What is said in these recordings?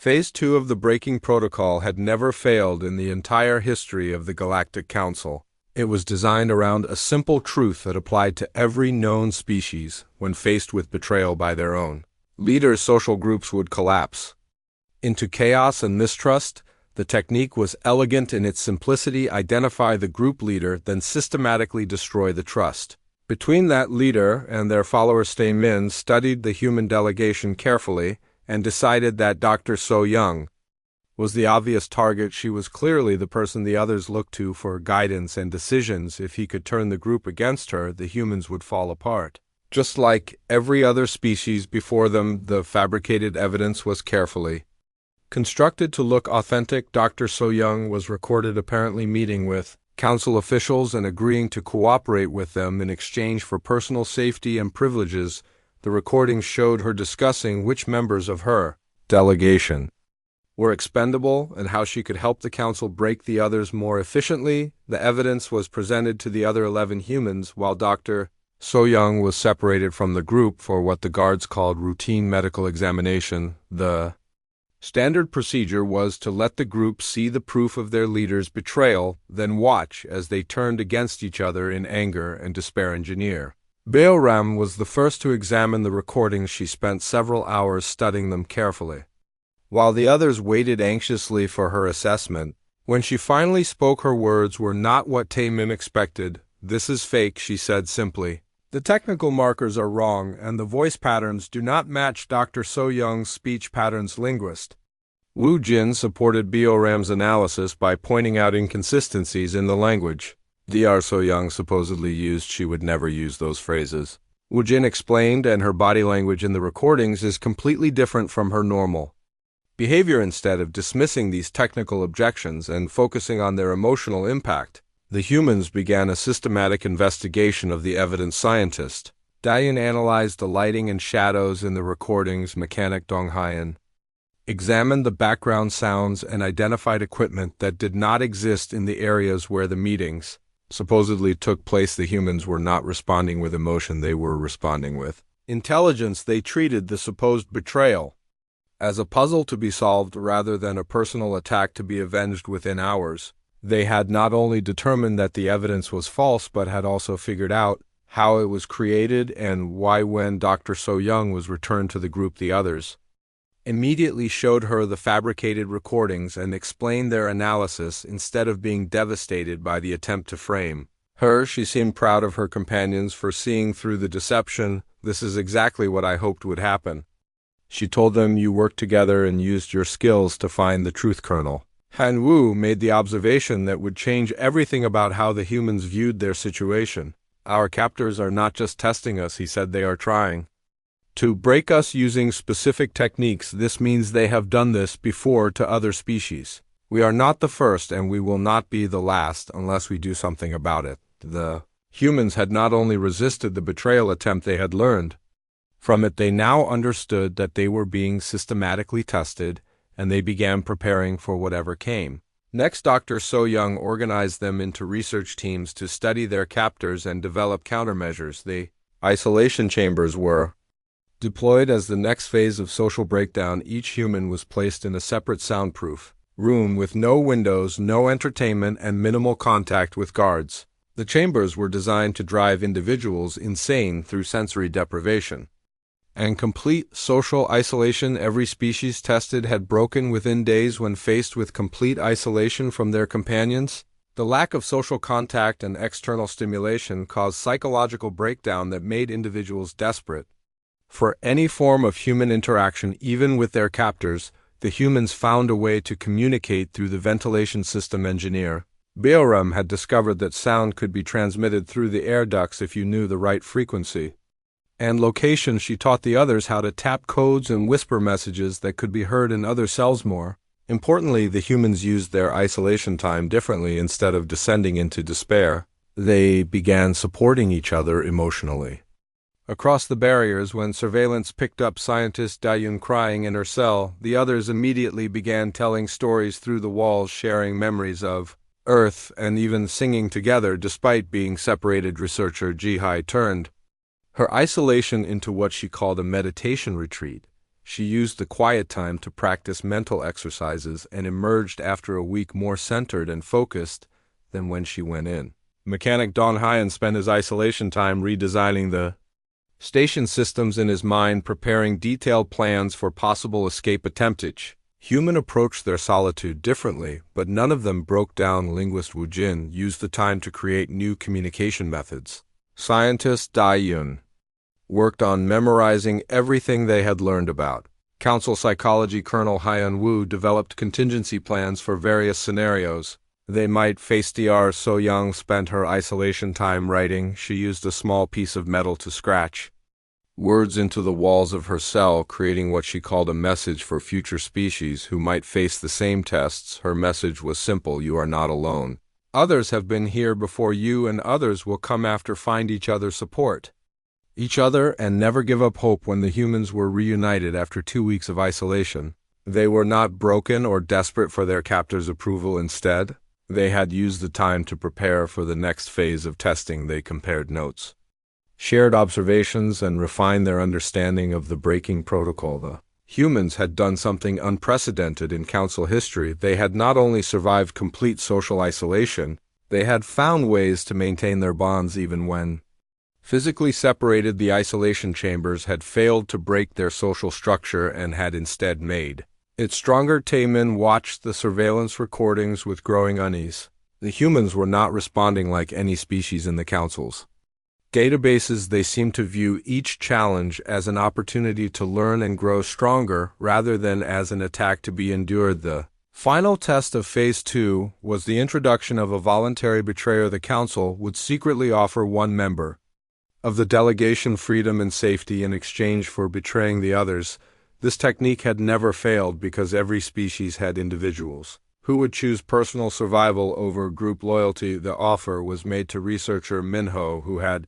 Phase 2 of the Breaking Protocol had never failed in the entire history of the Galactic Council. It was designed around a simple truth that applied to every known species when faced with betrayal by their own. Leaders' social groups would collapse into chaos and mistrust. The technique was elegant in its simplicity: identify the group leader, then systematically destroy the trust between that leader and their followers. Min studied the human delegation carefully and decided that Dr. So Young was the obvious target. She was clearly the person the others looked to for guidance and decisions. If he could turn the group against her, the humans would fall apart. Just like every other species before them, the fabricated evidence was carefully constructed to look authentic. Dr. So Young was recorded apparently meeting with council officials and agreeing to cooperate with them in exchange for personal safety and privileges. The recordings showed her discussing which members of her delegation were expendable and how she could help the council break the others more efficiently. The evidence was presented to the other 11 humans while Dr. So Young was separated from the group for what the guards called routine medical examination. The standard procedure was to let the group see the proof of their leader's betrayal, then watch as they turned against each other in anger and despair. Engineer Beoram was the first to examine the recordings. She spent several hours studying them carefully, while the others waited anxiously for her assessment. When she finally spoke, her words were not what Tae-min expected. "This is fake," she said simply. "The technical markers are wrong, and the voice patterns do not match Dr. So Young's speech patterns." Linguist Woo Jin supported Beoram's analysis by pointing out inconsistencies in the language Dr. So Young supposedly used. She would never use those phrases, Woo Jin explained, and her body language in the recordings is completely different from her normal behavior. Instead of dismissing these technical objections and focusing on their emotional impact, the humans began a systematic investigation of the evidence. Scientist Dayan analyzed the lighting and shadows in the recordings. Mechanic Dong Hyan examined the background sounds and identified equipment that did not exist in the areas where the meetings supposedly took place. The humans were not responding with emotion, they were responding with intelligence. They treated the supposed betrayal as a puzzle to be solved rather than a personal attack to be avenged within hours. They had not only determined that the evidence was false, but had also figured out how it was created and why. When Dr. So Young was returned to the group, the others immediately showed her the fabricated recordings and explained their analysis. Instead of being devastated by the attempt to frame her, she seemed proud of her companions for seeing through the deception. "This is exactly what I hoped would happen," she told them. "You worked together and used your skills to find the truth." Colonel Han Wu made the observation that would change everything about how the humans viewed their situation. "Our captors are not just testing us," he said. "They are trying to break us using specific techniques. This means they have done this before to other species. We are not the first, and we will not be the last unless we do something about it." The humans had not only resisted the betrayal attempt, they had learned from it. They now understood that they were being systematically tested, and they began preparing for whatever came next. Dr. So Young organized them into research teams to study their captors and develop countermeasures. The isolation chambers were deployed as the next phase of social breakdown. Each human was placed in a separate soundproof room with no windows, no entertainment, and minimal contact with guards. The chambers were designed to drive individuals insane through sensory deprivation and complete social isolation. Every species tested had broken within days when faced with complete isolation from their companions. The lack of social contact and external stimulation caused psychological breakdown that made individuals desperate for any form of human interaction. Even with their captors, the humans found a way to communicate through the ventilation system. Engineer Beoram had discovered that sound could be transmitted through the air ducts if you knew the right frequency and location. She taught the others how to tap codes and whisper messages that could be heard in other cells. More importantly, the humans used their isolation time differently. Instead of descending into despair, they began supporting each other emotionally. Across the barriers, when surveillance picked up scientist Dayun crying in her cell, the others immediately began telling stories through the walls, sharing memories of Earth, and even singing together despite being separated. Researcher Ji-hai turned her isolation into what she called a meditation retreat. She used the quiet time to practice mental exercises and emerged after a week more centered and focused than when she went in. Mechanic Don Hyan spent his isolation time redesigning the station systems in his mind, preparing detailed plans for possible escape attempts. Human approached their solitude differently, but none of them broke down. Linguist Wu Jin used the time to create new communication methods. Scientist Dai Yun worked on memorizing everything they had learned about. Council psychology Colonel Hyan Wu developed contingency plans for various scenarios they might face. Dr. So Young spent her isolation time writing. She used a small piece of metal to scratch words into the walls of her cell, creating what she called a message for future species who might face the same tests. Her message was simple: you are not alone. Others have been here before you, and others will come after. Find each other, support each other, and never give up hope. When the humans were reunited after 2 weeks of isolation, they were not broken or desperate for their captors' approval. Instead, they had used the time to prepare for the next phase of testing. They compared notes, shared observations, and refined their understanding of the breaking protocol. The humans had done something unprecedented in Council history. They had not only survived complete social isolation, they had found ways to maintain their bonds even when physically separated. The isolation chambers had failed to break their social structure and had instead made it stronger. Taemin watched the surveillance recordings with growing unease. The humans were not responding like any species in the Council's databases. They seemed to view each challenge as an opportunity to learn and grow stronger rather than as an attack to be endured. The final test of Phase 2 was the introduction of a voluntary betrayer. The Council would secretly offer one member of the delegation freedom and safety in exchange for betraying the others. This technique had never failed because every species had individuals who would choose personal survival over group loyalty. The offer was made to researcher Minho, who had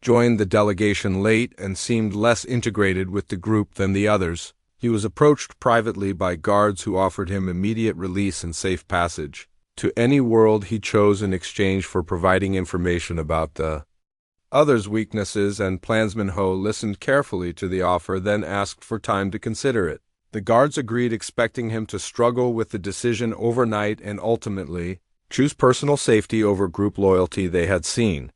joined the delegation late and seemed less integrated with the group than the others. He was approached privately by guards who offered him immediate release and safe passage to any world he chose in exchange for providing information about the others' weaknesses and plans. Minho listened carefully to the offer, then asked for time to consider it. The guards agreed, expecting him to struggle with the decision overnight and ultimately choose personal safety over group loyalty. They had seen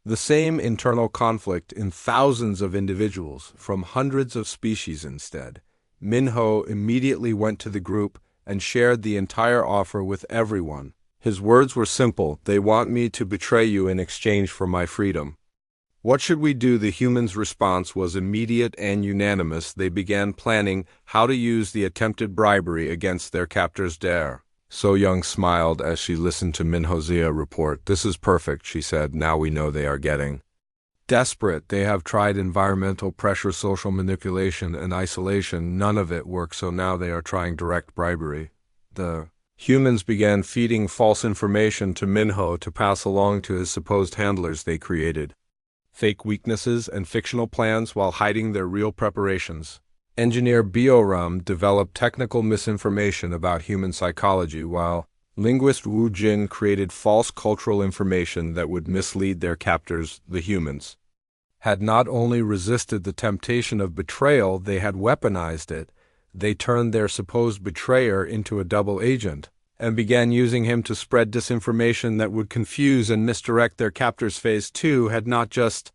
the same internal conflict in thousands of individuals from hundreds of species. Instead, Minho immediately went to the group and shared the entire offer with everyone. His words were simple: they want me to betray you in exchange for my freedom. What should we do? The humans' response was immediate and unanimous. They began planning how to use the attempted bribery against their captors. Dare So Young smiled as she listened to Minho's report. This is perfect, she said. Now we know they are getting desperate. They have tried environmental pressure, social manipulation, and isolation. None of it worked, so now they are trying direct bribery. The humans began feeding false information to Minho to pass along to his supposed handlers. They created fake weaknesses and fictional plans while hiding their real preparations. Engineer Bioram developed technical misinformation about human psychology, while linguist Wu Jin created false cultural information that would mislead their captors. The humans had not only resisted the temptation of betrayal, they had weaponized it. They turned their supposed betrayer into a double agent and began using him to spread disinformation that would confuse and misdirect their captors. Phase 2 had not just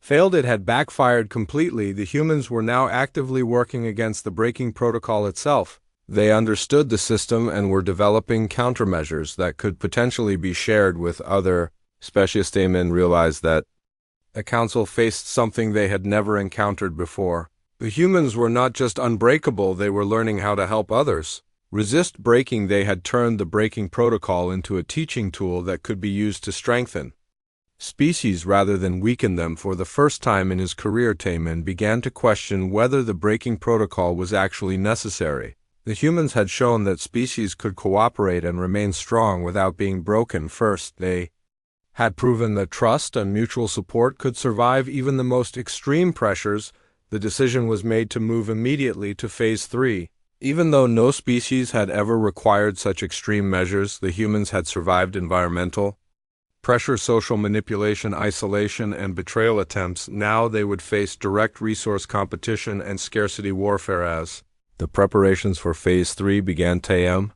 failed, it had backfired completely. The humans were now actively working against the breaking protocol itself. They understood the system and were developing countermeasures that could potentially be shared with other species. Daemon realized that the Council faced something they had never encountered before. The humans were not just unbreakable, they were learning how to help others resist breaking. They had turned the breaking protocol into a teaching tool that could be used to strengthen species rather than weaken them. For the first time in his career, Taemin began to question whether the breaking protocol was actually necessary. The humans had shown that species could cooperate and remain strong without being broken. First, they had proven that trust and mutual support could survive even the most extreme pressures. The decision was made to move immediately to Phase 3. Even though no species had ever required such extreme measures, the humans had survived environmental Pressure, social manipulation, isolation, and betrayal attempts. Now they would face direct resource competition and scarcity warfare as the preparations for Phase 3 began. TM.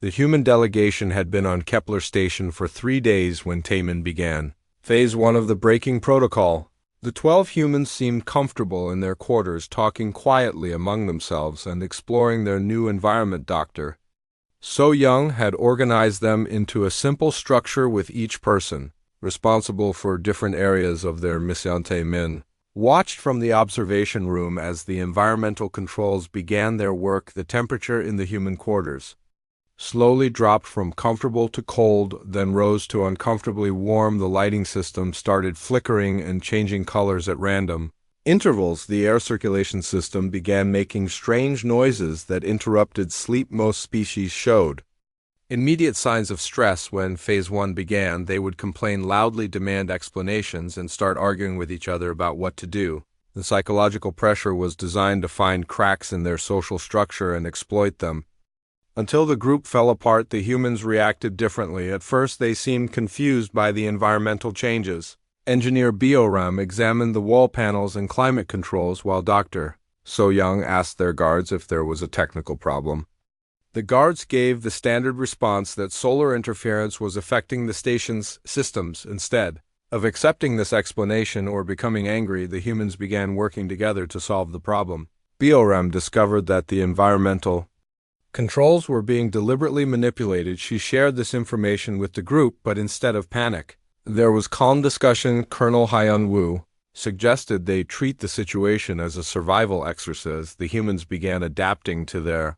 The human delegation had been on Kepler Station for 3 days when Taman began Phase 1 of the breaking protocol. The 12 humans seemed comfortable in their quarters, talking quietly among themselves and exploring their new environment. Dr. So Young had organized them into a simple structure with each person, responsible for different areas of their mission. Taman watched from the observation room as the environmental controls began their work. The temperature in the human quarters slowly dropped from comfortable to cold, then rose to uncomfortably warm. The lighting system started flickering and changing colors at random intervals. The air circulation system began making strange noises that interrupted sleep. Most species showed immediate signs of stress when Phase 1 began. They would complain loudly, demand explanations, and start arguing with each other about what to do. The psychological pressure was designed to find cracks in their social structure and exploit them. Until the group fell apart, the humans reacted differently. At first, they seemed confused by the environmental changes. Engineer Bioram examined the wall panels and climate controls while Dr. So Young asked their guards if there was a technical problem. The guards gave the standard response that solar interference was affecting the station's systems. Instead of accepting this explanation or becoming angry, the humans began working together to solve the problem. Bioram discovered that the environmental controls were being deliberately manipulated. She shared this information with the group, but instead of panic, there was calm discussion. Colonel Hyun-woo suggested they treat the situation as a survival exercise. The humans began adapting to their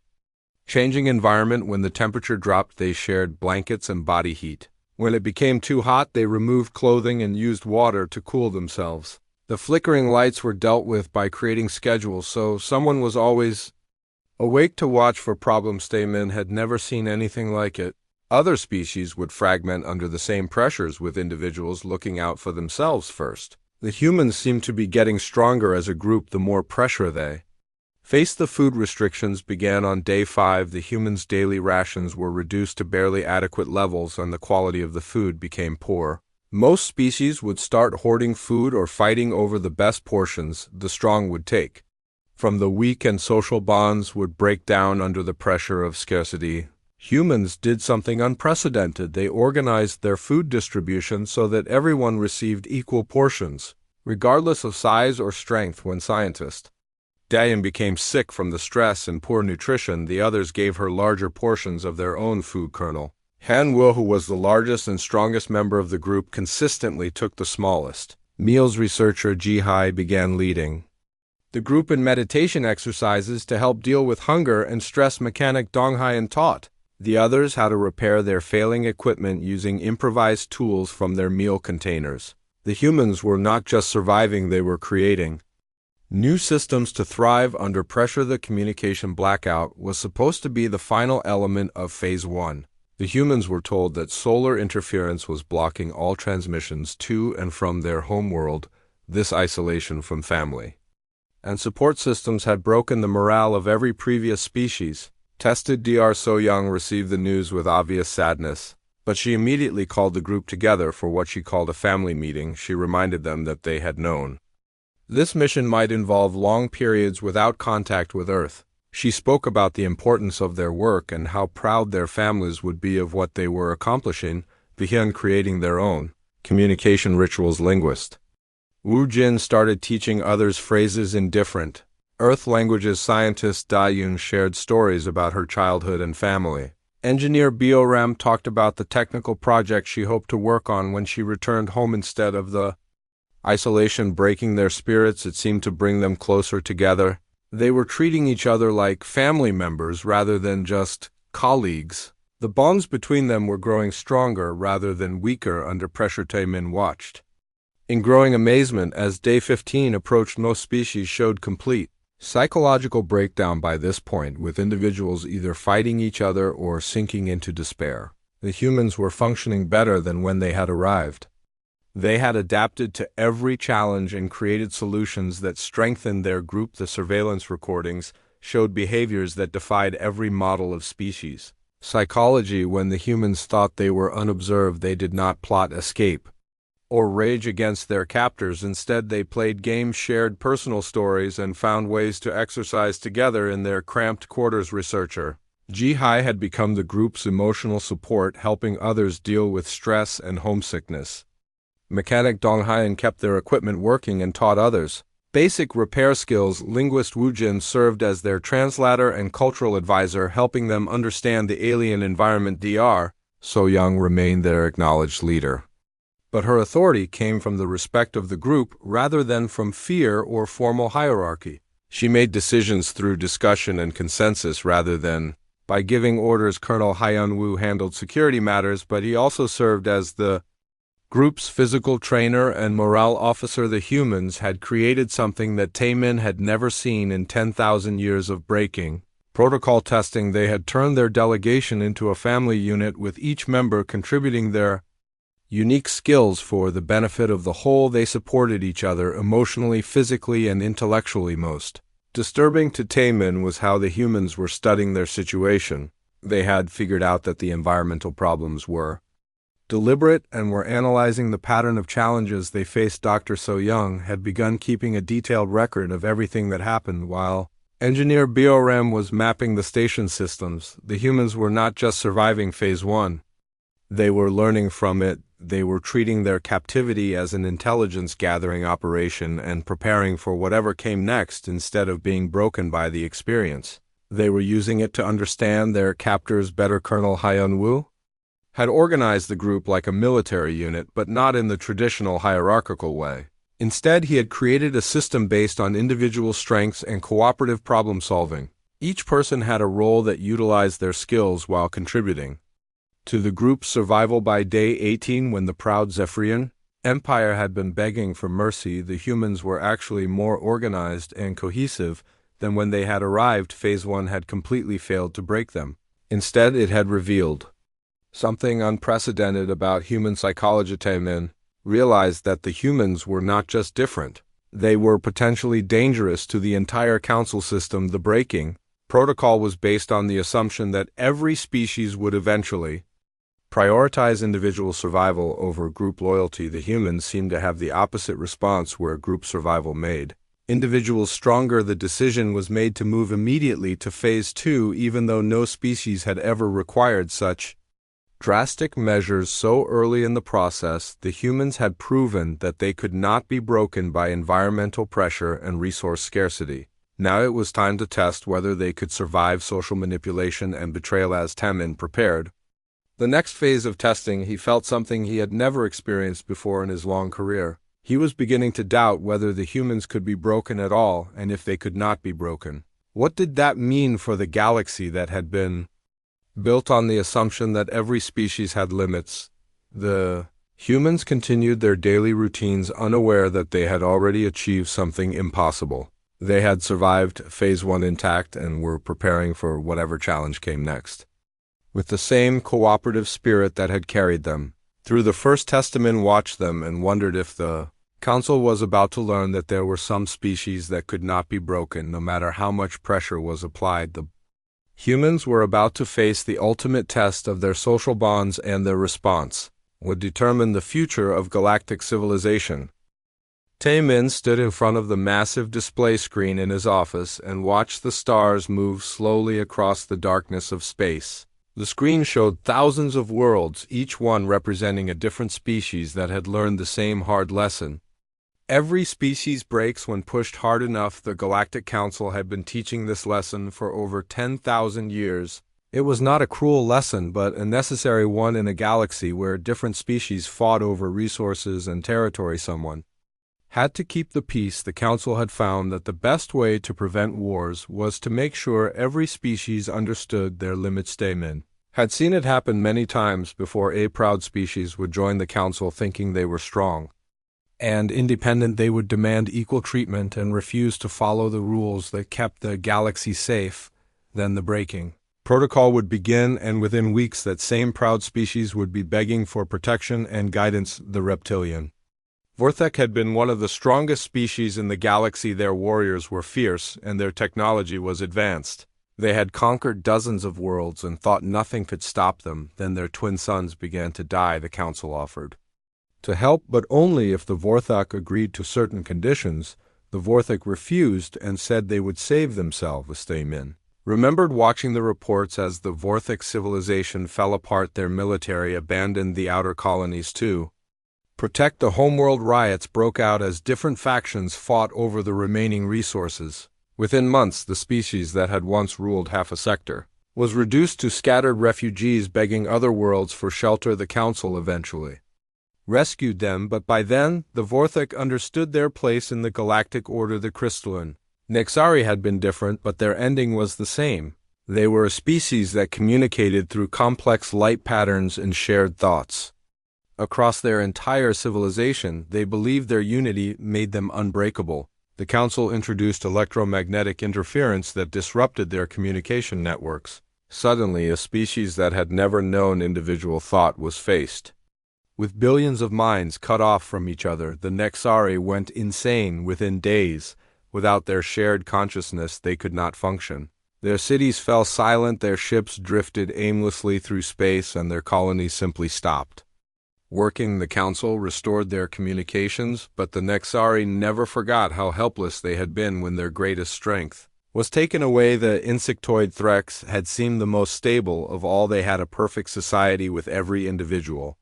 changing environment. When the temperature dropped, they shared blankets and body heat. When it became too hot, they removed clothing and used water to cool themselves. The flickering lights were dealt with by creating schedules, so someone was always awake to watch for problems. Taman had never seen anything like it. Other species would fragment under the same pressures, with individuals looking out for themselves first. The humans seemed to be getting stronger as a group the more pressure they faced. The food restrictions began on day 5. The humans' daily rations were reduced to barely adequate levels, and the quality of the food became poor. Most species would start hoarding food or fighting over the best portions the strong would take from the weak, and social bonds would break down under the pressure of scarcity. Humans did something unprecedented. They organized their food distribution so that everyone received equal portions, regardless of size or strength. When scientist Dayan became sick from the stress and poor nutrition, the others gave her larger portions of their own food. Colonel Han-woo, who was the largest and strongest member of the group, consistently took the smallest meals. Researcher Ji-hai began leading the group in meditation exercises to help deal with hunger and stress. Mechanic Dong-hyun taught the others how to repair their failing equipment using improvised tools from their meal containers. The humans were not just surviving, they were creating new systems to thrive under pressure. The communication blackout was supposed to be the final element of Phase 1. The humans were told that solar interference was blocking all transmissions to and from their homeworld. This isolation from family and support systems had broken the morale of every previous species. Tested Dr. So Young received the news with obvious sadness, but she immediately called the group together for what she called a family meeting. She reminded them that they had known this mission might involve long periods without contact with Earth. She spoke about the importance of their work and how proud their families would be of what they were accomplishing, began creating their own communication rituals. Linguist Woo Jin started teaching others phrases in different Earth languages. Scientist Da-yoon shared stories about her childhood and family. Engineer Bioram talked about the technical project she hoped to work on when she returned home. Instead of the isolation breaking their spirits, it seemed to bring them closer together. They were treating each other like family members rather than just colleagues. The bonds between them were growing stronger rather than weaker under pressure. Taemin watched in growing amazement as day 15 approached. Most species showed complete psychological breakdown by this point, with individuals either fighting each other or sinking into despair. The humans were functioning better than when they had arrived. They had adapted to every challenge and created solutions that strengthened their group. The surveillance recordings showed behaviors that defied every model of species. Psychology: when the humans thought they were unobserved, they did not plot escape or rage against their captors. Instead, they played games, shared personal stories, and found ways to exercise together in their cramped quarters. Researcher Ji-Hai had become the group's emotional support, helping others deal with stress and homesickness. Mechanic Dong-Hyeon kept their equipment working and taught others basic repair skills. Linguist Woo-Jin served as their translator and cultural advisor, helping them understand the alien environment. Dr. So-young remained their acknowledged leader, but her authority came from the respect of the group rather than from fear or formal hierarchy. She made decisions through discussion and consensus rather than by giving orders. Colonel Hyun-woo handled security matters, but he also served as the group's physical trainer and morale officer. The humans had created something that Taemin had never seen in 10,000 years of breaking protocol testing. They had turned their delegation into a family unit, with each member contributing their unique skills for the benefit of the whole. They supported each other emotionally, physically, and intellectually. Most disturbing to Taemin was how the humans were studying their situation. They had figured out that the environmental problems were deliberate and were analyzing the pattern of challenges they faced. Dr. So-young had begun keeping a detailed record of everything that happened while Engineer Biorem was mapping the station systems. The humans were not just surviving Phase 1. They were learning from it. They were treating their captivity as an intelligence-gathering operation and preparing for whatever came next instead of being broken by the experience. They were using it to understand their captors better. Colonel Hyun-woo had organized the group like a military unit, but not in the traditional hierarchical way. Instead, he had created a system based on individual strengths and cooperative problem-solving. Each person had a role that utilized their skills while contributing to the group's survival. By day 18, when the proud Zephyrian Empire had been begging for mercy, the humans were actually more organized and cohesive than when they had arrived. Phase 1 had completely failed to break them. Instead, it had revealed something unprecedented about human psychology. Taemin realized that the humans were not just different. They were potentially dangerous to the entire council system. The breaking protocol was based on the assumption that every species would eventually prioritize individual survival over group loyalty. The humans seemed to have the opposite response, where group survival made individuals stronger. The decision was made to move immediately to Phase 2, even though no species had ever required such drastic measures so early in the process. The humans had proven that they could not be broken by environmental pressure and resource scarcity. Now it was time to test whether they could survive social manipulation and betrayal. As Taemin prepared the next phase of testing, he felt something he had never experienced before in his long career. He was beginning to doubt whether the humans could be broken at all, and if they could not be broken, what did that mean for the galaxy that had been built on the assumption that every species had limits? The humans continued their daily routines, unaware that they had already achieved something impossible. They had survived Phase 1 intact and were preparing for whatever challenge came next, with the same cooperative spirit that had carried them through the first test. Taemin watched them and wondered if the council was about to learn that there were some species that could not be broken, no matter how much pressure was applied. The humans were about to face the ultimate test of their social bonds, and their response would determine the future of galactic civilization. Taemin stood in front of the massive display screen in his office and watched the stars move slowly across the darkness of space. The screen showed thousands of worlds, each one representing a different species that had learned the same hard lesson. Every species breaks when pushed hard enough. The Galactic Council had been teaching this lesson for over 10,000 years. It was not a cruel lesson, but a necessary one in a galaxy where different species fought over resources and territory. Someone had to keep the peace. The Council had found that the best way to prevent wars was to make sure every species understood their limits. Taemin had seen it happen many times before. A proud species would join the Council thinking they were strong and independent. They would demand equal treatment and refuse to follow the rules that kept the galaxy safe. Then the breaking protocol would begin, and within weeks that same proud species would be begging for protection and guidance. The reptilian Vorthek had been one of the strongest species in the galaxy. Their warriors were fierce, and their technology was advanced. They had conquered dozens of worlds and thought nothing could stop them. Then their twin sons began to die, the council offered to help, but only if the Vorthok agreed to certain conditions. The Vorthok refused and said they would save themselves. Taimin remembered watching the reports as the Vorthok civilization fell apart. Their military abandoned the outer colonies to protect the homeworld. Riots broke out as different factions fought over the remaining resources. Within months, the species that had once ruled half a sector was reduced to scattered refugees begging other worlds for shelter. The council eventually rescued them, but by then, the Vorthok understood their place in the galactic order. The crystalline Nexari had been different, but their ending was the same. They were a species that communicated through complex light patterns and shared thoughts. Across their entire civilization, they believed their unity made them unbreakable. The council introduced electromagnetic interference that disrupted their communication networks. Suddenly, a species that had never known individual thought was faced with billions of minds cut off from each other. The Nexari went insane within days. Without their shared consciousness, they could not function. Their cities fell silent, their ships drifted aimlessly through space, and their colonies simply stopped working. The council restored their communications, but the Nexari never forgot how helpless they had been when their greatest strength was taken away. The insectoid Threx had seemed the most stable of all. They had a perfect society with every individual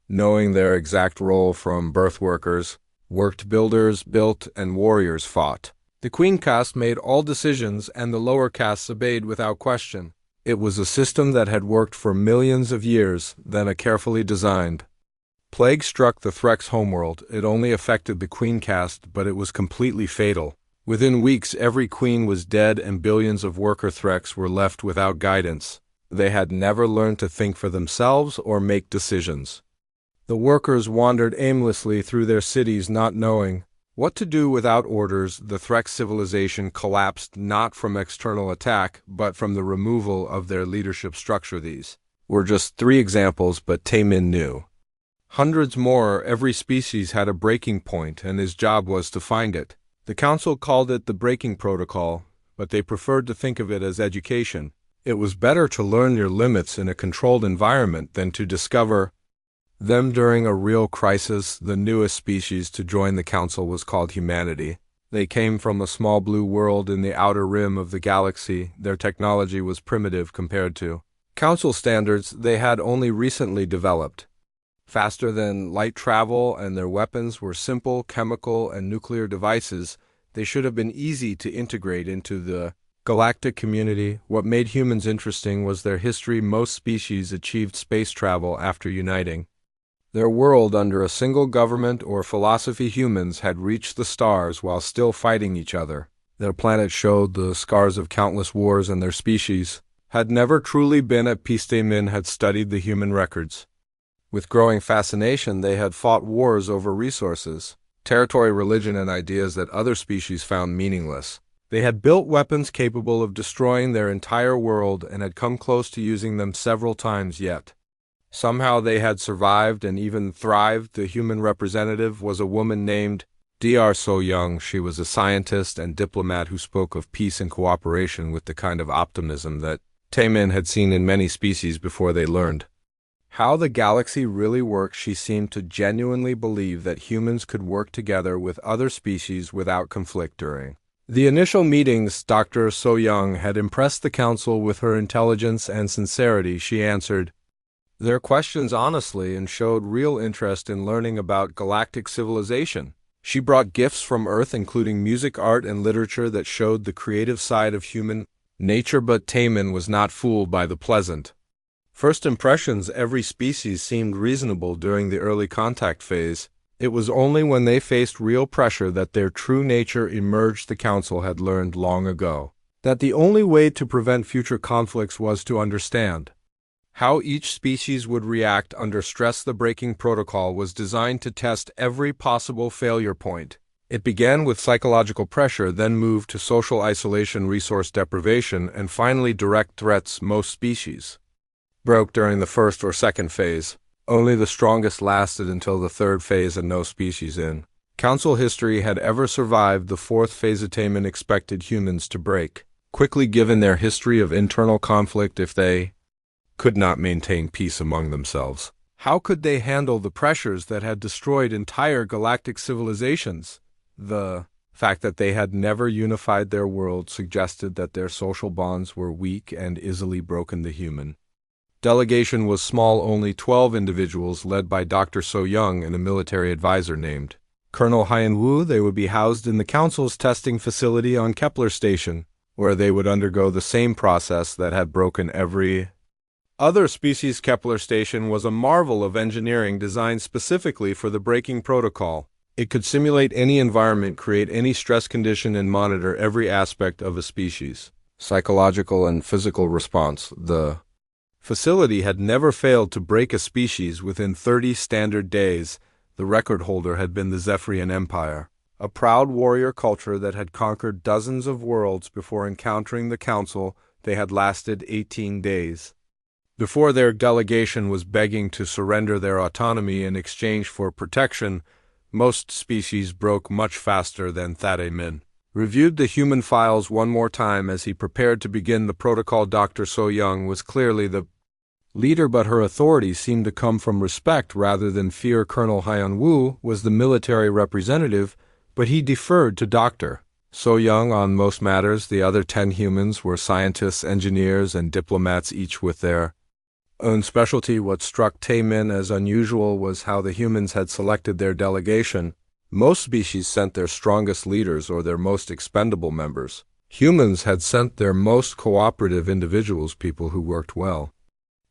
knowing their exact role. From birth workers worked, builders built, and warriors fought. The queen caste made all decisions, and the lower castes obeyed without question. It was a system that had worked for millions of years. Then a carefully designed plague struck the Threx homeworld. It only affected the queen caste, but it was completely fatal. Within weeks, every queen was dead, and billions of worker Threx were left without guidance. They had never learned to think for themselves or make decisions. The workers wandered aimlessly through their cities, not knowing what to do. Without orders, the Threx civilization collapsed, not from external attack, but from the removal of their leadership structure. These were just 3 examples, but Taimin knew hundreds more. Every species had a breaking point, and his job was to find it. The council called it the breaking protocol, but they preferred to think of it as education. It was better to learn your limits in a controlled environment than to discover them during a real crisis. The newest species to join the council was called humanity. They came from a small blue world in the outer rim of the galaxy. Their technology was primitive compared to council standards. They had only recently developed faster than light travel, and their weapons were simple chemical and nuclear devices. They should have been easy to integrate into the galactic community. What made humans interesting was their history. Most species achieved space travel after uniting their world under a single government or philosophy. Humans had reached the stars while still fighting each other. Their planet showed the scars of countless wars, and their species had never truly been at peace. Taimin had studied the human records. With growing fascination, they had fought wars over resources, territory, religion, and ideas that other species found meaningless. They had built weapons capable of destroying their entire world and had come close to using them several times, yet somehow they had survived and even thrived. The human representative was a woman named Dr. So Young. She was a scientist and diplomat who spoke of peace and cooperation with the kind of optimism that Taimin had seen in many species before they learned how the galaxy really worked. She seemed to genuinely believe that humans could work together with other species without conflict. During the initial meetings, Dr. So Young had impressed the council with her intelligence and sincerity. She answered their questions honestly and showed real interest in learning about galactic civilization. She brought gifts from Earth, including music, art, and literature that showed the creative side of human nature. But Taimin was not fooled by the pleasant first impressions. Every species seemed reasonable during the early contact phase. It was only when they faced real pressure that their true nature emerged. The council had learned long ago that the only way to prevent future conflicts was to understand how each species would react under stress. The breaking protocol was designed to test every possible failure point. It began with psychological pressure, then moved to social isolation, resource deprivation, and finally direct threats. Most species broke during the first or second phase. Only the strongest lasted until the third phase, and no species in council history had ever survived the fourth phase. Taimin expected humans to break quickly given their history of internal conflict if they could not maintain peace among themselves. How could they handle the pressures that had destroyed entire galactic civilizations? The fact that they had never unified their world suggested that their social bonds were weak and easily broken. The human delegation was small, only 12 individuals led by Dr. So Young and a military advisor named Colonel Hyan Wu. They would be housed in the Council's testing facility on Kepler Station, where they would undergo the same process that had broken every other species. Kepler Station was a marvel of engineering designed specifically for the breaking protocol. It could simulate any environment, create any stress condition, and monitor every aspect of a species' psychological and physical response. The facility had never failed to break a species within 30 standard days. The record holder had been the Zephyrian Empire, a proud warrior culture that had conquered dozens of worlds before encountering the Council. They had lasted 18 days. Before their delegation was begging to surrender their autonomy in exchange for protection, most species broke much faster than Thade Min reviewed the human files one more time as he prepared to begin the protocol. Dr. So Young was clearly the leader, but her authority seemed to come from respect rather than fear. Colonel Hyan Wu was the military representative, but he deferred to Dr. So Young on most matters. The other 10 humans were scientists, engineers, and diplomats, each with their own specialty. What struck Taemin as unusual was how the humans had selected their delegation. Most species sent their strongest leaders or their most expendable members. Humans had sent their most cooperative individuals, people who worked well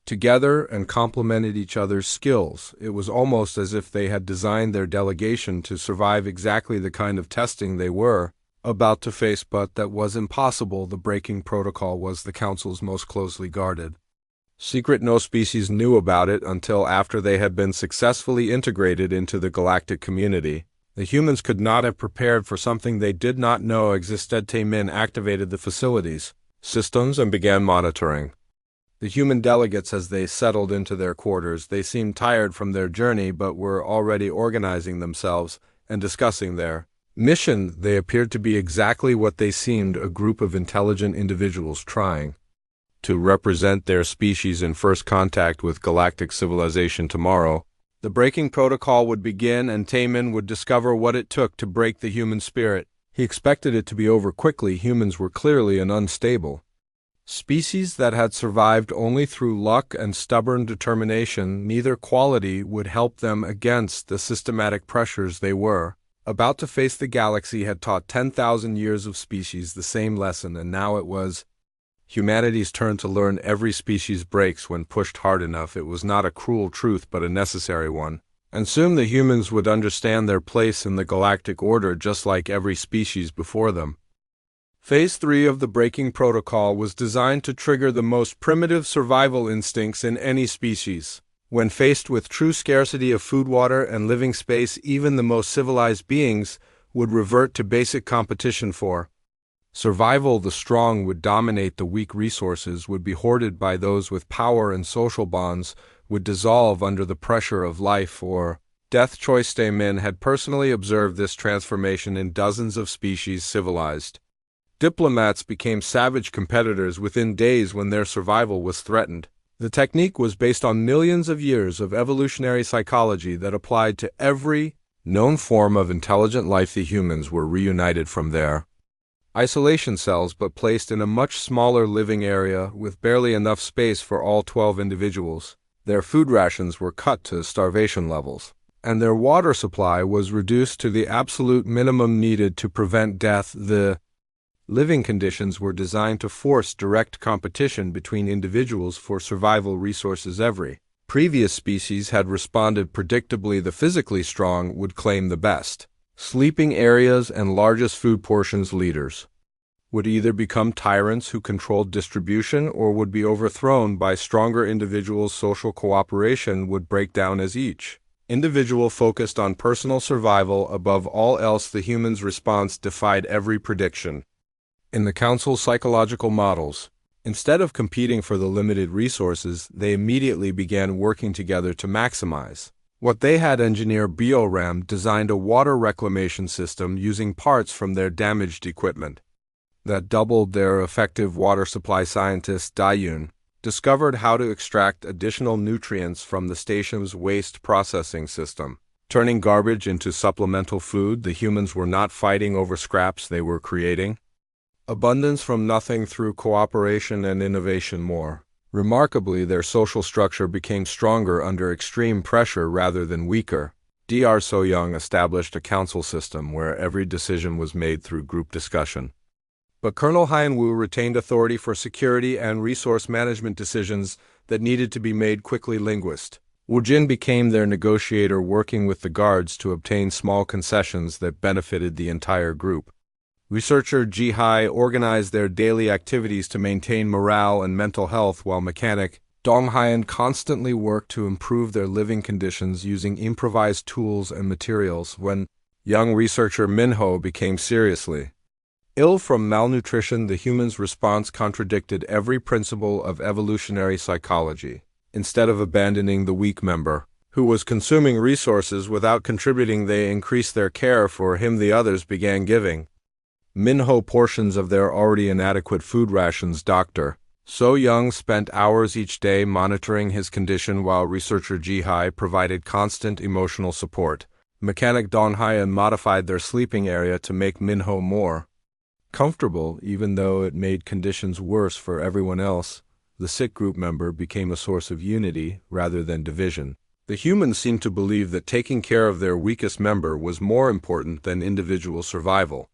together and complemented each other's skills. It was almost as if they had designed their delegation to survive exactly the kind of testing they were about to face, but that was impossible. The breaking protocol was the Council's most closely guarded secret. No species knew about it until after they had been successfully integrated into the galactic community. The humans could not have prepared for something they did not know existed. Taemin activated the facilities systems and began monitoring the human delegates as they settled into their quarters. They seemed tired from their journey, but were already organizing themselves and discussing their mission. They appeared to be exactly what they seemed, a group of intelligent individuals trying to represent their species in first contact with galactic civilization. Tomorrow, the breaking protocol would begin, and Taemin would discover what it took to break the human spirit. He expected it to be over quickly. Humans were clearly an unstable species that had survived only through luck and stubborn determination. Neither quality would help them against the systematic pressures they were about to face. The galaxy had taught 10,000 years of species the same lesson, and now it was humanity's turn to learn. Every species breaks when pushed hard enough. It was not a cruel truth, but a necessary one. And soon the humans would understand their place in the galactic order, just like every species before them. Phase 3 of the breaking protocol was designed to trigger the most primitive survival instincts in any species. When faced with true scarcity of food, water, and living space, even the most civilized beings would revert to basic competition for survival. The strong would dominate the weak. Resources would be hoarded by those with power, and social bonds would dissolve under the pressure of life or death choice. Taemin had personally observed this transformation in dozens of species. Civilized diplomats became savage competitors within days when their survival was threatened. The technique was based on millions of years of evolutionary psychology that applied to every known form of intelligent life. The humans were reunited from their isolation cells, but placed in a much smaller living area with barely enough space for all 12 individuals. Their food rations were cut to starvation levels, and their water supply was reduced to the absolute minimum needed to prevent death. The living conditions were designed to force direct competition between individuals for survival resources. Every previous species had responded predictably. The physically strong would claim the best sleeping areas and largest food portions. Leaders would either become tyrants who controlled distribution or would be overthrown by stronger individuals. Social cooperation would break down as each individual focused on personal survival above all else. The humans' response defied every prediction in the Council's psychological models. Instead of competing for the limited resources, they immediately began working together to maximize what they had. Engineer Bioram designed a water reclamation system using parts from their damaged equipment. that doubled their effective water supply. Scientist Dayun discovered how to extract additional nutrients from the station's waste processing system. Turning garbage into supplemental food, the humans were not fighting over scraps, they were creating abundance from nothing through cooperation and innovation. More remarkably, their social structure became stronger under extreme pressure rather than weaker. Dr. So-young established a council system where every decision was made through group discussion. But Colonel Hyun-woo retained authority for security and resource management decisions that needed to be made quickly. Linguist Woo-jin became their negotiator, working with the guards to obtain small concessions that benefited the entire group. Researcher Ji-hae organized their daily activities to maintain morale and mental health, while mechanic Dong-hyun constantly worked to improve their living conditions using improvised tools and materials. When young researcher Min-ho became seriously ill from malnutrition, the humans' response contradicted every principle of evolutionary psychology. Instead of abandoning the weak member who was consuming resources without contributing, they increased their care for him. The others began giving Min-ho portions of their already inadequate food rations. Dr. So-young spent hours each day monitoring his condition, while researcher Ji-hae provided constant emotional support. Mechanic Dong-hyun modified their sleeping area to make Min-ho more comfortable, even though it made conditions worse for everyone else. The sick group member became a source of unity rather than division. The humans seemed to believe that taking care of their weakest member was more important than individual survival.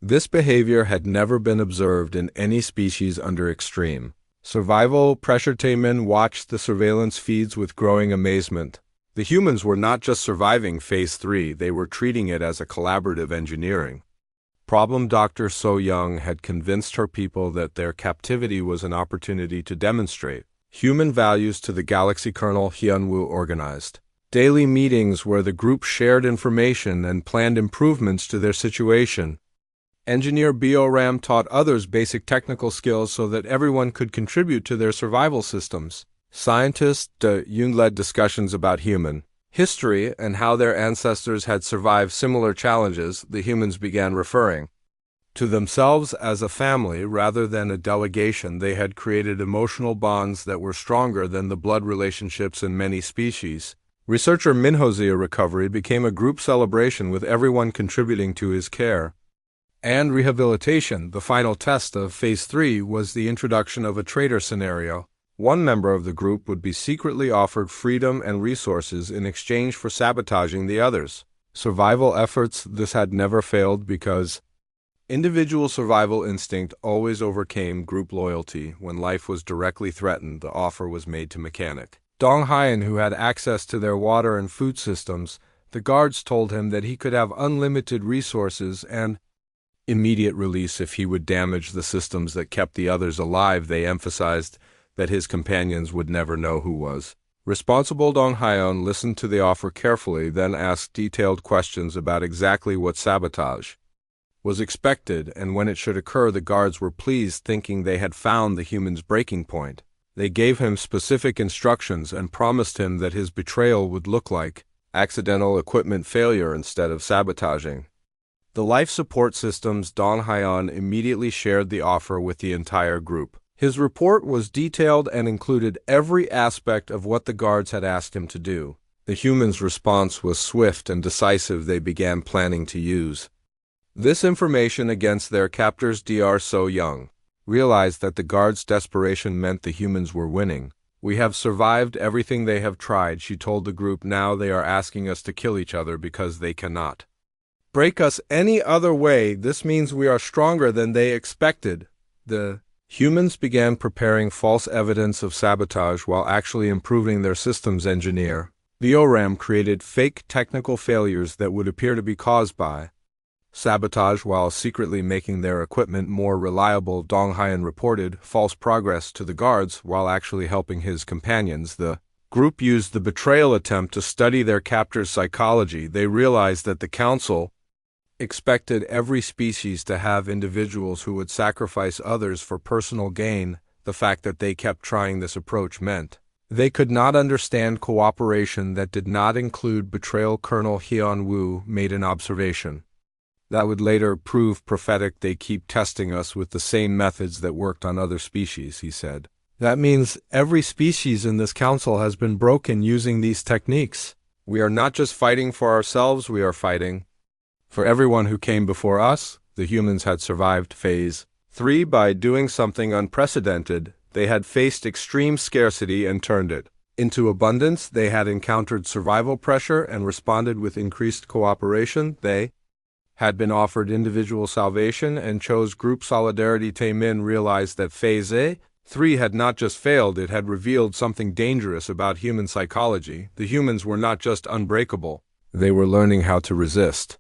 This behavior had never been observed in any species under extreme survival pressure. Taemin watched the surveillance feeds with growing amazement. The humans were not just surviving Phase 3, they were treating it as a collaborative engineering problem. Dr. So-young had convinced her people that their captivity was an opportunity to demonstrate human values to the galaxy. Colonel Hyun-woo organized daily meetings where the group shared information and planned improvements to their situation. Engineer Bo-ram taught others basic technical skills so that everyone could contribute to their survival systems. Scientist Yoon led discussions about human history and how their ancestors had survived similar challenges. The humans began referring to themselves as a family rather than a delegation. They had created emotional bonds that were stronger than the blood relationships in many species. Researcher Min-ho's recovery became a group celebration, with everyone contributing to his care and rehabilitation. The final test of Phase 3 was the introduction of a traitor scenario. One member of the group would be secretly offered freedom and resources in exchange for sabotaging the others' survival efforts. This had never failed because individual survival instinct always overcame group loyalty. When life was directly threatened, the offer was made to Mechanic Dong-hyun, who had access to their water and food systems. The guards told him that he could have unlimited resources and immediate release if he would damage the systems that kept the others alive. They emphasized that his companions would never know who was responsible. Dong-hyun listened to the offer carefully, then asked detailed questions about exactly what sabotage was expected and when it should occur. The guards were pleased, thinking they had found the human's breaking point. They gave him specific instructions and promised him that his betrayal would look like accidental equipment failure instead of sabotaging the life support systems. Dong-hyun immediately shared the offer with the entire group. His report was detailed and included every aspect of what the guards had asked him to do. The humans' response was swift and decisive. They began planning to use this information against their captors. Dr. So-young realized that the guards' desperation meant the humans were winning. "We have survived everything they have tried," she told the group. "Now they are asking us to kill each other because they cannot break us any other way. This means we are stronger than they expected." The humans began preparing false evidence of sabotage while actually improving their systems. Engineer Bo-ram created fake technical failures that would appear to be caused by sabotage while secretly making their equipment more reliable. Dong-hyun reported false progress to the guards while actually helping his companions. The group used the betrayal attempt to study their captors' psychology. They realized that the council expected every species to have individuals who would sacrifice others for personal gain. The fact that they kept trying this approach meant they could not understand cooperation that did not include betrayal. Colonel Hyun-woo made an observation. That would later prove prophetic. They keep testing us with the same methods that worked on other species, he said. That means every species in this council has been broken using these techniques. We are not just fighting for ourselves, we are fighting for everyone who came before us. The humans had survived Phase 3 by doing something unprecedented. They had faced extreme scarcity and turned it into abundance. They had encountered survival pressure and responded with increased cooperation. They had been offered individual salvation and chose group solidarity. Taemin realized that Phase 3 had not just failed, it had revealed something dangerous about human psychology. The humans were not just unbreakable, they were learning how to resist,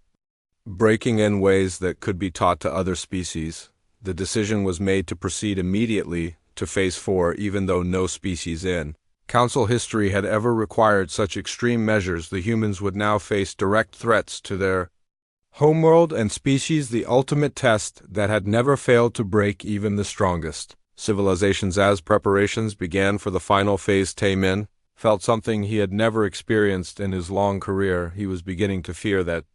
breaking in ways that could be taught to other species. The decision was made to proceed immediately to Phase 4, even though no species in Council history had ever required such extreme measures. The humans would now face direct threats to their homeworld and species, the ultimate test that had never failed to break even the strongest civilizations. As preparations began for the final phase, Taemin felt something he had never experienced in his long career. He was beginning to fear that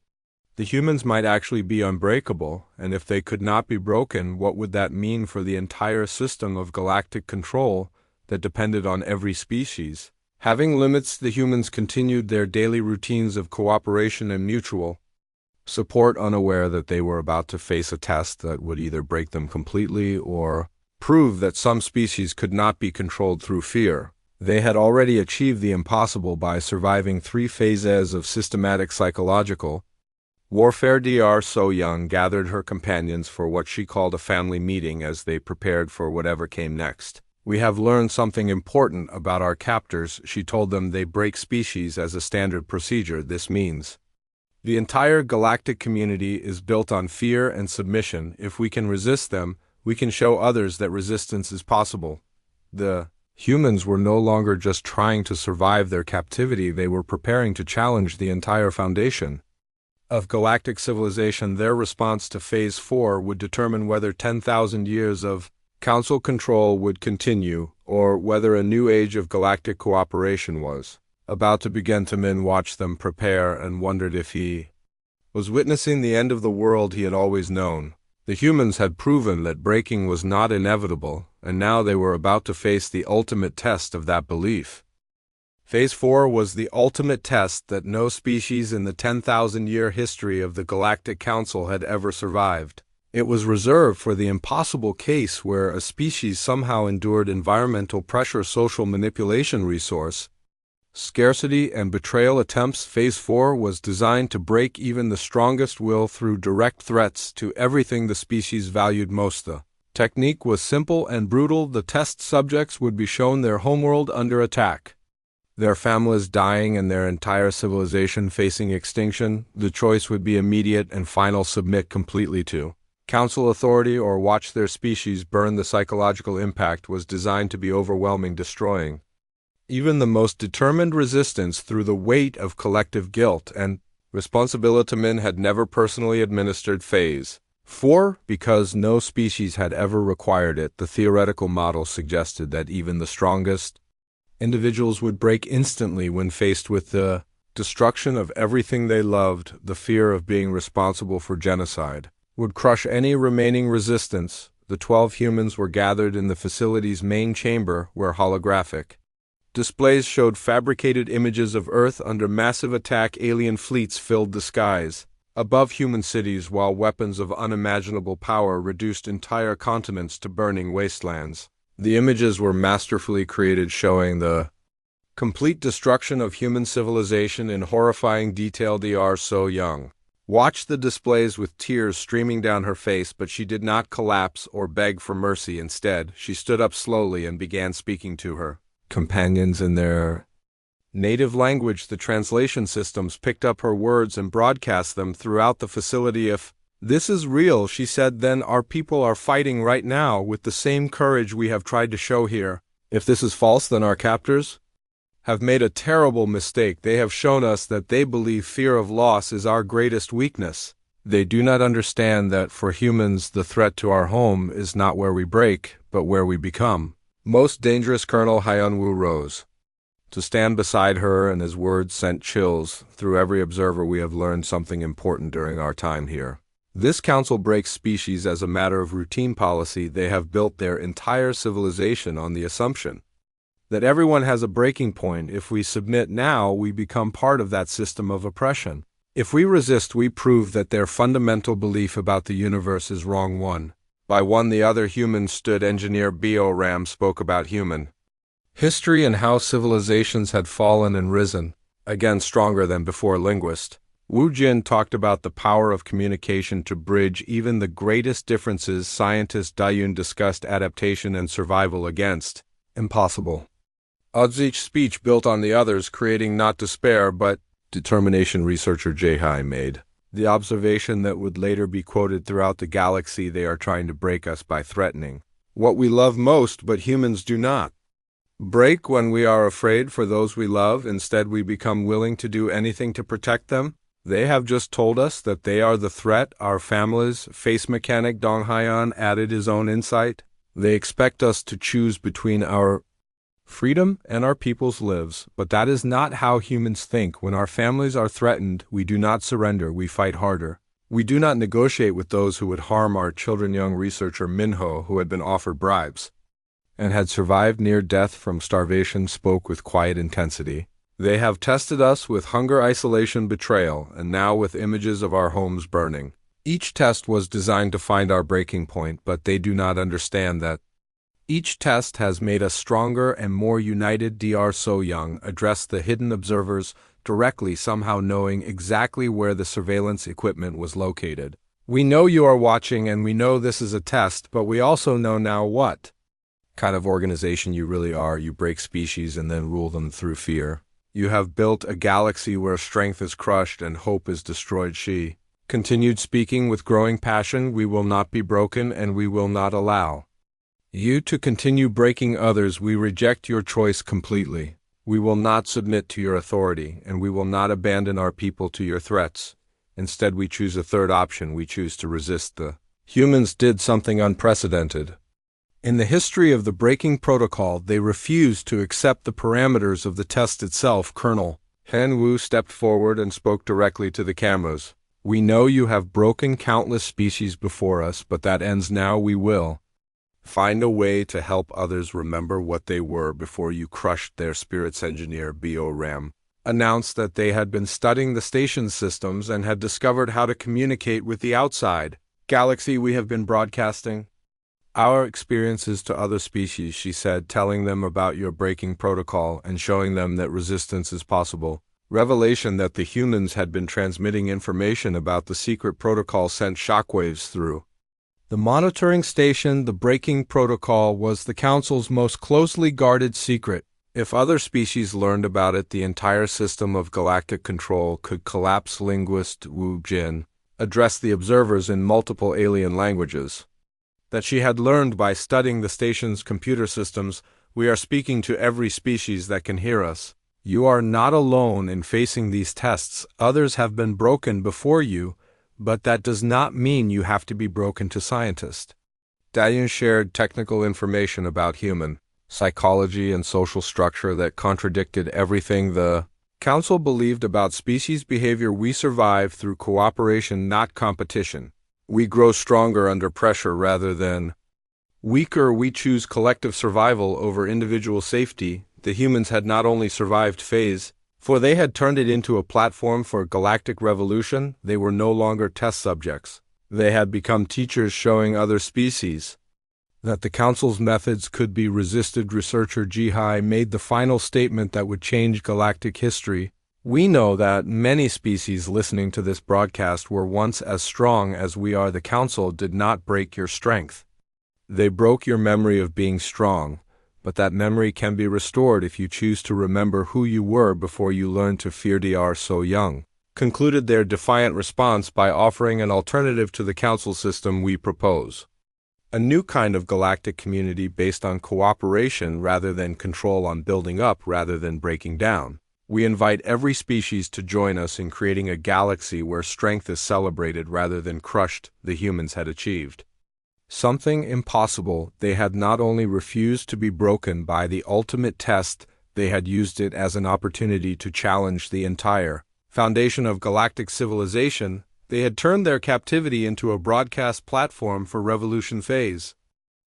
the humans might actually be unbreakable, and if they could not be broken, what would that mean for the entire system of galactic control that depended on every species? Having limits, the humans continued their daily routines of cooperation and mutual support, unaware that they were about to face a test that would either break them completely or prove that some species could not be controlled through fear. They had already achieved the impossible by surviving 3 phases of systematic psychological warfare. Dr. So Young gathered her companions for what she called a family meeting as they prepared for whatever came next. We have learned something important about our captors, she told them. They break species as a standard procedure. This means the entire galactic community is built on fear and submission. If we can resist them, we can show others that resistance is possible. The humans were no longer just trying to survive their captivity, they were preparing to challenge the entire foundation of galactic civilization. Their response to Phase 4 would determine whether 10,000 years of Council control would continue, or whether a new age of galactic cooperation was about to begin. Taemin watched them prepare and wondered if he was witnessing the end of the world he had always known. The humans had proven that breaking was not inevitable, and now they were about to face the ultimate test of that belief. Phase 4 was the ultimate test that no species in the 10,000-year history of the Galactic Council had ever survived. It was reserved for the impossible case where a species somehow endured environmental pressure, social manipulation, resource scarcity, and betrayal attempts. Phase 4 was designed to break even the strongest will through direct threats to everything the species valued most. The technique was simple and brutal. The test subjects would be shown their homeworld under attack, their families dying, and their entire civilization facing extinction. The choice would be immediate and final: submit completely to Council authority or watch their species burn. The psychological impact was designed to be overwhelming, destroying even the most determined resistance through the weight of collective guilt and responsibility. Taemin had never personally administered Phase 4 because no species had ever required it. The theoretical model suggested that even the strongest individuals would break instantly when faced with the destruction of everything they loved. The fear of being responsible for genocide would crush any remaining resistance. The 12 humans were gathered in the facility's main chamber, where holographic displays showed fabricated images of Earth under massive attack. Alien fleets filled the skies above human cities, while weapons of unimaginable power reduced entire continents to burning wastelands. The images were masterfully created, showing the complete destruction of human civilization in horrifying detail. Dr. So Young watched the displays with tears streaming down her face, but she did not collapse or beg for mercy. Instead, she stood up slowly and began speaking to her companions in their native language. The translation systems picked up her words and broadcast them throughout the facility. If this is real, she said, then our people are fighting right now with the same courage we have tried to show here. If this is false, then our captors have made a terrible mistake. They have shown us that they believe fear of loss is our greatest weakness. They do not understand that for humans the threat to our home is not where we break, but where we become most dangerous. Colonel Hyunwoo rose to stand beside her, and his words sent chills through every observer. We have learned something important during our time here. This council breaks species as a matter of routine policy. They have built their entire civilization on the assumption that everyone has a breaking point. If we submit now, we become part of that system of oppression. If we resist, we prove that their fundamental belief about the universe is wrong. One by one, the other humans stood. Engineer B.O. Ram spoke about human history and how civilizations had fallen and risen, again stronger than before. Linguist Wu Jin talked about the power of communication to bridge even the greatest differences. Scientist Dayun discussed adaptation and survival against impossible odds. Each speech built on the others, creating not despair but determination. Researcher Jai made the observation that would later be quoted throughout the galaxy: they are trying to break us by threatening what we love most, but humans do not break when we are afraid for those we love. Instead, we become willing to do anything to protect them. They have just told us that they are the threat. Our families face. Mechanic Dong Haiyan added his own insight. They expect us to choose between our freedom and our people's lives, but that is not how humans think. When our families are threatened, we do not surrender, we fight harder. We do not negotiate with those who would harm our children. Young researcher Minho, who had been offered bribes and had survived near death from starvation, spoke with quiet intensity. They have tested us with hunger, isolation, betrayal, and now with images of our homes burning. Each test was designed to find our breaking point, but they do not understand that each test has made us stronger and more united. Dr. So Young addressed the hidden observers directly, somehow knowing exactly where the surveillance equipment was located. We know you are watching, and we know this is a test, but we also know now what kind of organization you really are. You break species and then rule them through fear. You have built a galaxy where strength is crushed and hope is destroyed. She continued, speaking with growing passion. We will not be broken, and we will not allow you to continue breaking others. We reject your choice completely. We will not submit to your authority, and we will not abandon our people to your threats. Instead, we choose a third option. We choose to resist. The humans did something unprecedented in the history of the breaking protocol. They refused to accept the parameters of the test itself. Colonel Han Wu stepped forward and spoke directly to the cameras. We know you have broken countless species before us, but that ends now. We will find a way to help others remember what they were before you crushed their spirits. Engineer B.O. Ram announced that they had been studying the station's systems and had discovered how to communicate with the outside galaxy. We have been broadcasting our experiences to other species, she said, telling them about your breaking protocol and showing them that resistance is possible. Revelation that the humans had been transmitting information about the secret protocol sent shockwaves through the monitoring station. The breaking protocol was the Council's most closely guarded secret. If other species learned about it, the entire system of galactic control could collapse. Linguist Wu Jin addressed the observers in multiple alien languages that she had learned by studying the station's computer systems. We are speaking to every species that can hear us. You are not alone in facing these tests. Others have been broken before you, but that does not mean you have to be broken to scientist. Dayun shared technical information about human psychology and social structure that contradicted everything the Council believed about species behavior. We survive through cooperation, not competition. We grow stronger under pressure rather than weaker. We choose collective survival over individual safety. The humans had not only survived phase, for they had turned it into a platform for galactic revolution. They were no longer test subjects. They had become teachers, showing other species that the Council's methods could be resisted. Researcher Jihai made the final statement that would change galactic history. We know that many species listening to this broadcast were once as strong as we are. The Council did not break your strength. They broke your memory of being strong, but that memory can be restored if you choose to remember who you were before you learned to fear. Dr. So Young concluded their defiant response by offering an alternative to the Council system we propose. A new kind of galactic community based on cooperation rather than control, on building up rather than breaking down. We invite every species to join us in creating a galaxy where strength is celebrated rather than crushed. The humans had achieved something impossible. They had not only refused to be broken by the ultimate test, they had used it as an opportunity to challenge the entire foundation of galactic civilization. They had turned their captivity into a broadcast platform for Revolution Phase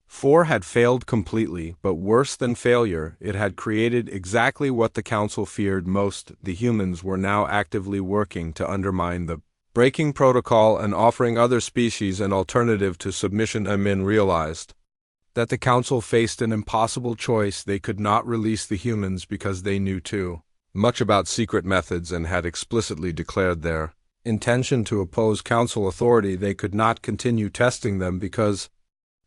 4 had failed completely, but worse than failure, it had created exactly what the Council feared most. The humans were now actively working to undermine the breaking protocol and offering other species an alternative to submission. Amin realized that the Council faced an impossible choice. They could not release the humans because they knew too much about secret methods and had explicitly declared their intention to oppose Council authority. They could not continue testing them because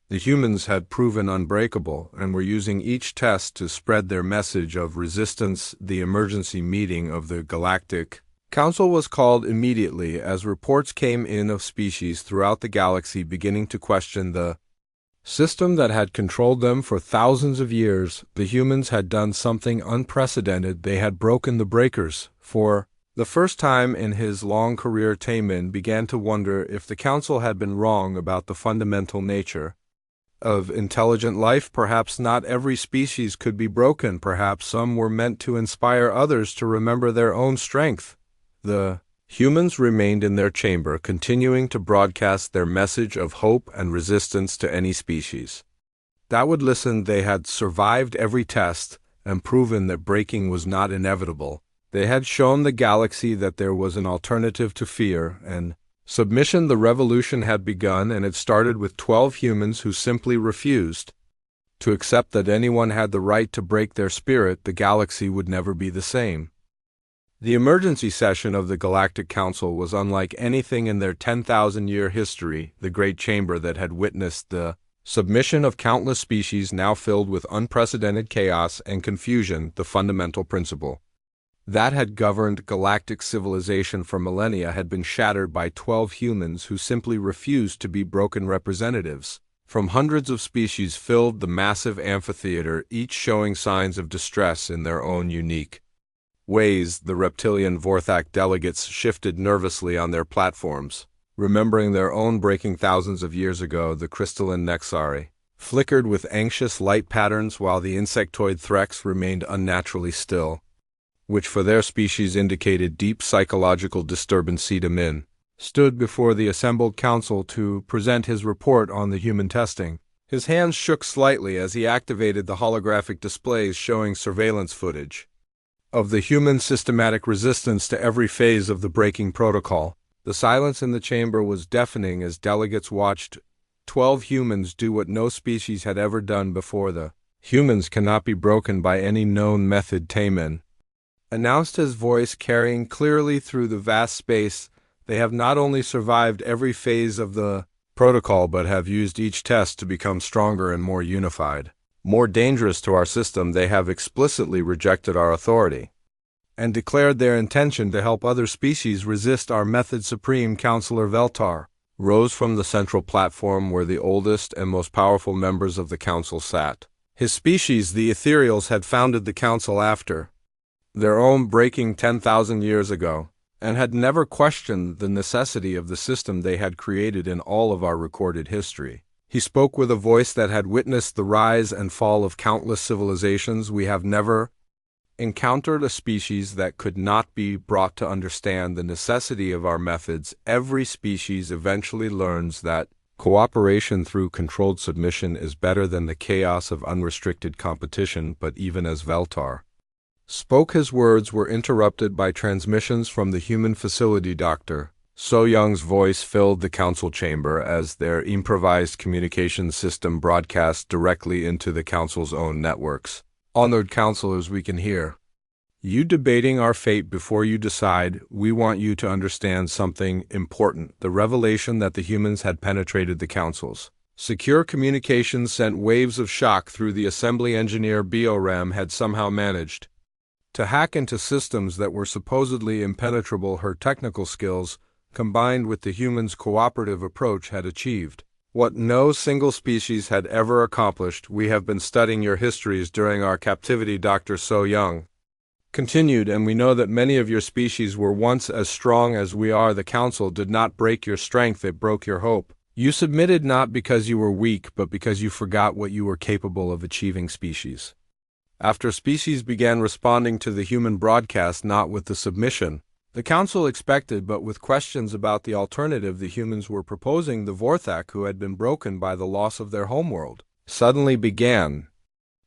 the humans had proven unbreakable and were using each test to spread their message of resistance. The emergency meeting of the Galactic Council was called immediately as reports came in of species throughout the galaxy beginning to question the system that had controlled them for thousands of years. The humans had done something unprecedented. They had broken the breakers. For the first time in his long career, Taemin began to wonder if the Council had been wrong about the fundamental nature of intelligent life. Perhaps not every species could be broken. Perhaps some were meant to inspire others to remember their own strength. The humans remained in their chamber, continuing to broadcast their message of hope and resistance to any species that would listen. They had survived every test and proven that breaking was not inevitable. They had shown the galaxy that there was an alternative to fear and submission. The revolution had begun, and it started with 12 humans who simply refused to accept that anyone had the right to break their spirit. The galaxy would never be the same. The emergency session of the Galactic Council was unlike anything in their 10,000-year history. The great chamber that had witnessed the submission of countless species now filled with unprecedented chaos and confusion. The fundamental principle that had governed galactic civilization for millennia had been shattered by 12 humans who simply refused to be broken. Representatives from hundreds of species filled the massive amphitheater, each showing signs of distress in their own unique ways. The reptilian Vorthak delegates shifted nervously on their platforms, remembering their own breaking thousands of years ago. The crystalline Nexari flickered with anxious light patterns while the insectoid Threx remained unnaturally still, which for their species indicated deep psychological disturbance. Taemin stood before the assembled council to present his report on the human testing. His hands shook slightly as he activated the holographic displays showing surveillance footage of the human systematic resistance to every phase of the breaking protocol. The silence in the chamber was deafening as delegates watched 12 humans do what no species had ever done before. The humans cannot be broken by any known method, Taemin announced, his voice carrying clearly through the vast space. They have not only survived every phase of the protocol but have used each test to become stronger and more unified, more dangerous to our system. They have explicitly rejected our authority and declared their intention to help other species resist our method. Supreme Counselor Veltar rose from the central platform where the oldest and most powerful members of the council sat. His species, the Ethereals, had founded the council after their own breaking 10,000 years ago, and had never questioned the necessity of the system they had created in all of our recorded history. He spoke with a voice that had witnessed the rise and fall of countless civilizations. We have never encountered a species that could not be brought to understand the necessity of our methods. Every species eventually learns that cooperation through controlled submission is better than the chaos of unrestricted competition. But even as Veltar spoke, his words were interrupted by transmissions from the human facility. Dr. So Young's voice filled the council chamber as their improvised communications system broadcast directly into the council's own networks. Honored counselors, we can hear you debating our fate before you decide. We want you to understand something important. The revelation that the humans had penetrated the council's secure communications sent waves of shock through the assembly. Engineer Bioram had somehow managed to hack into systems that were supposedly impenetrable. Her technical skills, combined with the humans' cooperative approach, had achieved what no single species had ever accomplished. We have been studying your histories during our captivity, Dr. So Young continued, and we know that many of your species were once as strong as we are. The council did not break your strength, it broke your hope. You submitted not because you were weak, but because you forgot what you were capable of achieving. Species after species began responding to the human broadcast, not with the submission The council expected, but with questions about the alternative the humans were proposing, the Vorthak, who had been broken by the loss of their homeworld, suddenly began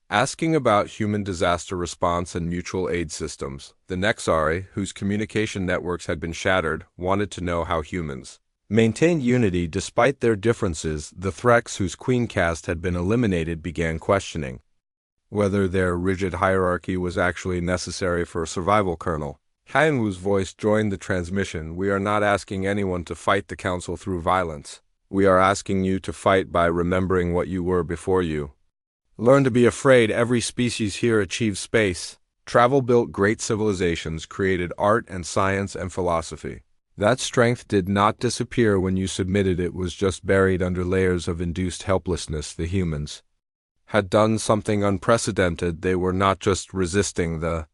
asking about human disaster response and mutual aid systems. The Nexari, whose communication networks had been shattered, wanted to know how humans maintained unity despite their differences. The Threks, whose queen caste had been eliminated, began questioning whether their rigid hierarchy was actually necessary for a survival kernel. Haienwu's voice joined the transmission. "We are not asking anyone to fight the council through violence. We are asking you to fight by remembering what you were before you. Learn to be afraid. Every species here achieved space. Travel built great civilizations, created art and science and philosophy. That strength did not disappear when you submitted. It was just buried under layers of induced helplessness. The humans had done something unprecedented. They were not just resisting the